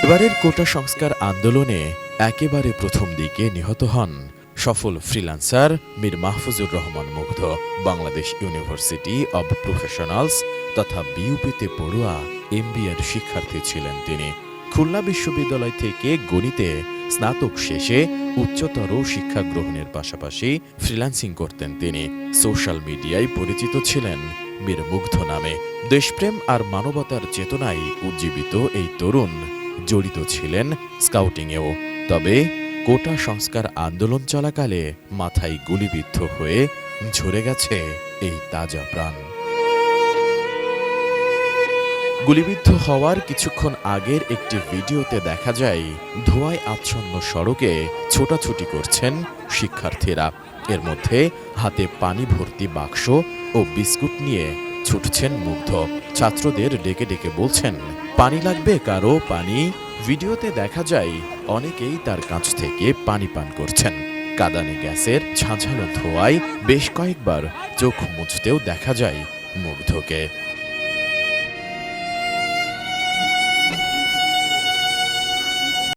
এবারের কোটা সংস্কার আন্দোলনে একেবারে প্রথম দিকে নিহত হন সফল ফ্রিল্যান্সার মীর মাহফুজুর রহমান মুগ্ধ। বাংলাদেশ ইউনিভার্সিটি অব প্রফেশনালস তথা বিইউপিতে পড়ুয়া এমবিএর শিক্ষার্থী ছিলেন তিনি। খুলনা বিশ্ববিদ্যালয় থেকে গণিতে স্নাতক শেষে উচ্চতর শিক্ষা গ্রহণের পাশাপাশি ফ্রিল্যান্সিং করতেন তিনি। সোশ্যাল মিডিয়ায় পরিচিত ছিলেন মীর মুগ্ধ নামে। দেশপ্রেম আর মানবতার চেতনায় উজ্জীবিত এই তরুণ জড়িত ছিলেন স্কাউটিংয়েও। তবে কোটা সংস্কার আন্দোলন চলাকালে মাথায় গুলিবিদ্ধ হয়ে ঝরে গেছে এই তাজা প্রাণ। গুলিবিদ্ধ হওয়ার কিছুক্ষণ আগের একটি ভিডিওতে দেখা যায় ধোঁয়ায় আচ্ছন্ন সড়কে ছোটাছুটি করছেন শিক্ষার্থীরা। এর মধ্যে হাতে পানি ভর্তি বাক্স ও বিস্কুট নিয়ে ছুটছেন মুগ্ধ। ছাত্রদের ডেকে ডেকে বলছেন, পানি লাগবে কারো, পানি। ভিডিওতে দেখা যায় অনেকেই তার কাছ থেকে পানি পান করছেন। কাঁদানে গ্যাসের ঝাঁঝালো ধোঁয়ায় বেশ কয়েকবার চোখ মুছতেও দেখা যায় মুগ্ধকে।